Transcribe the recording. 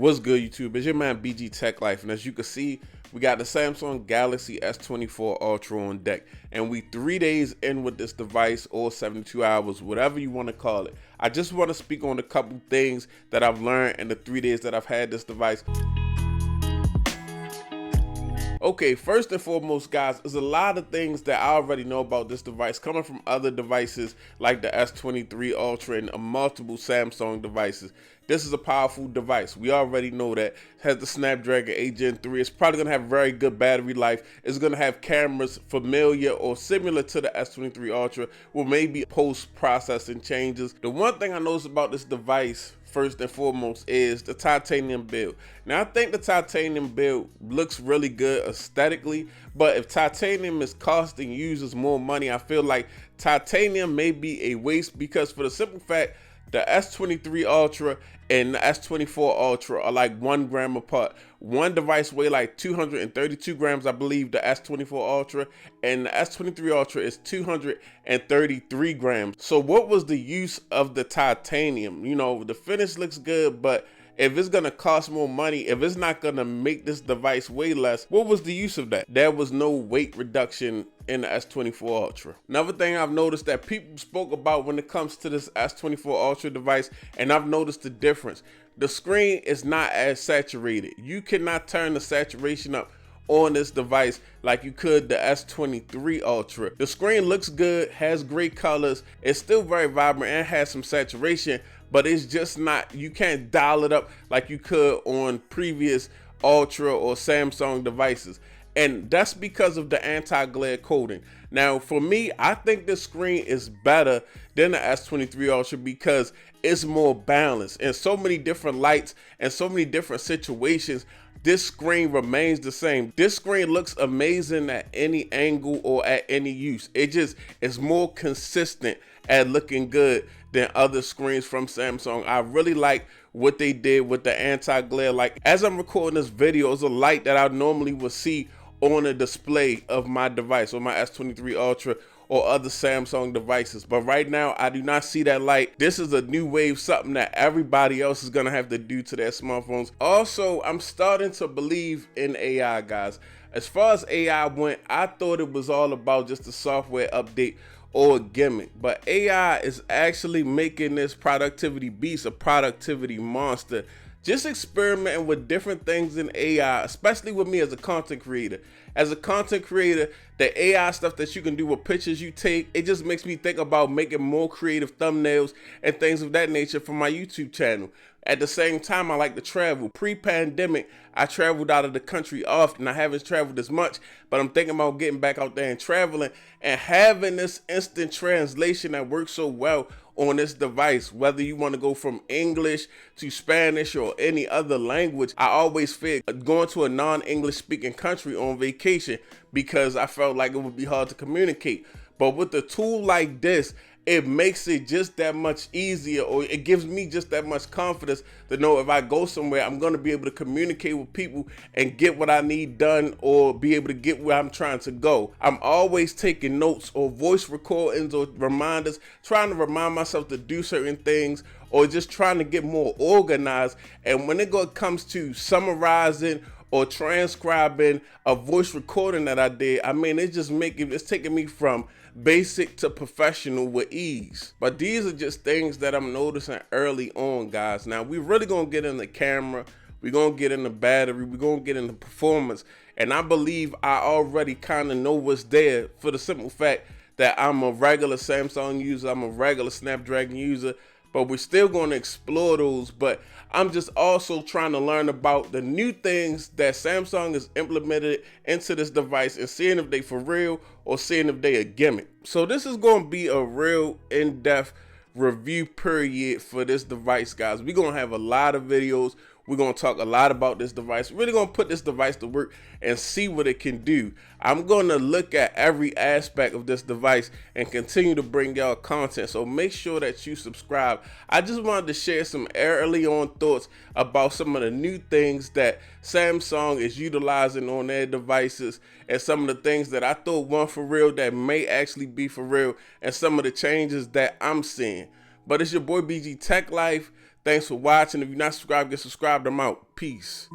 What's good, YouTube? It's your man BG Tech Life, and as you can see, we got the Samsung Galaxy S24 Ultra on deck, and we 3 days in with this device, or 72 hours, whatever you want to call it. I just want to speak on a couple things that I've learned in the 3 days that I've had this device. Okay, first and foremost, guys, there's a lot of things that I already know about this device coming from other devices like the S23 Ultra and multiple Samsung devices. This is a powerful device. We already know that. It has the Snapdragon 8 Gen 3. It's probably going to have very good battery life. It's going to have cameras familiar or similar to the S23 Ultra with maybe post-processing changes. The one thing I noticed about this device, first and foremost, is the titanium build. Now, I think the titanium build looks really good aesthetically, but if titanium is costing users more money, I feel like titanium may be a waste, because for the simple fact, the S23 Ultra and the S24 Ultra are like 1 gram apart. One device weighs like 232 grams, I believe, the S24 Ultra, and the S23 Ultra is 233 grams. So what was the use of the titanium? You know, the finish looks good, but if it's gonna cost more money, if it's not gonna make this device weigh less, what was the use of that? There was no weight reduction in the S24 Ultra. Another thing I've noticed that people spoke about when it comes to this S24 Ultra device, and I've noticed the difference. The screen is not as saturated. You cannot turn the saturation up on this device like you could the S23 Ultra. The screen looks good, has great colors, it's still very vibrant and has some saturation, but it's just not, you can't dial it up like you could on previous Ultra or Samsung devices. And that's because of the anti-glare coating. Now, for me, I think this screen is better than the S23 Ultra because it's more balanced. In so many different lights and so many different situations, this screen remains the same. This screen looks amazing at any angle or at any use. It just is more consistent at looking good than other screens from Samsung. I really like what they did with the anti-glare. Like, as I'm recording this video, it's a light that I normally would see on a display of my device, or my S23 Ultra or other Samsung devices. But right now, I do not see that light. This is a new wave, something that everybody else is gonna have to do to their smartphones. Also, I'm starting to believe in AI, guys. As far as AI went, I thought it was all about just a software update or a gimmick, but AI is actually making this productivity beast a productivity monster. Just experimenting with different things in AI, especially with me as a content creator. As a content creator, the AI stuff that you can do with pictures you take, it just makes me think about making more creative thumbnails and things of that nature for my YouTube channel. At the same time, I like to travel. Pre-pandemic, I traveled out of the country often. I haven't traveled as much, but I'm thinking about getting back out there and traveling and having this instant translation that works so well on this device. Whether you want to go from English to Spanish or any other language, I always feared going to a non-English speaking country on vacation because I felt like it would be hard to communicate. But with a tool like this, it makes it just that much easier, or it gives me just that much confidence to know if I go somewhere, I'm going to be able to communicate with people and get what I need done, or be able to get where I'm trying to go. I'm always taking notes or voice recordings or reminders, trying to remind myself to do certain things, or just trying to get more organized. And when it comes to summarizing or transcribing a voice recording that I did, I mean, it's taking me from basic to professional with ease. But these are just things that I'm noticing early on, guys. Now, we're really gonna get in the camera, we're gonna get in the battery, we're gonna get in the performance, and I believe I already kind of know what's there, for the simple fact that I'm a regular Samsung user, I'm a regular Snapdragon user. But we're still going to explore those. But I'm just also trying to learn about the new things that Samsung has implemented into this device, and seeing if they for real or seeing if they a gimmick. So this is going to be a real in-depth review period for this device, guys. We're going to have a lot of videos. We're going to talk a lot about this device. We're really going to put this device to work and see what it can do. I'm going to look at every aspect of this device and continue to bring y'all content. So make sure that you subscribe. I just wanted to share some early on thoughts about some of the new things that Samsung is utilizing on their devices, and some of the things that I thought weren't for real that may actually be for real, and some of the changes that I'm seeing. But it's your boy BG Tech Life. Thanks for watching. If you're not subscribed, get subscribed. I'm out. Peace.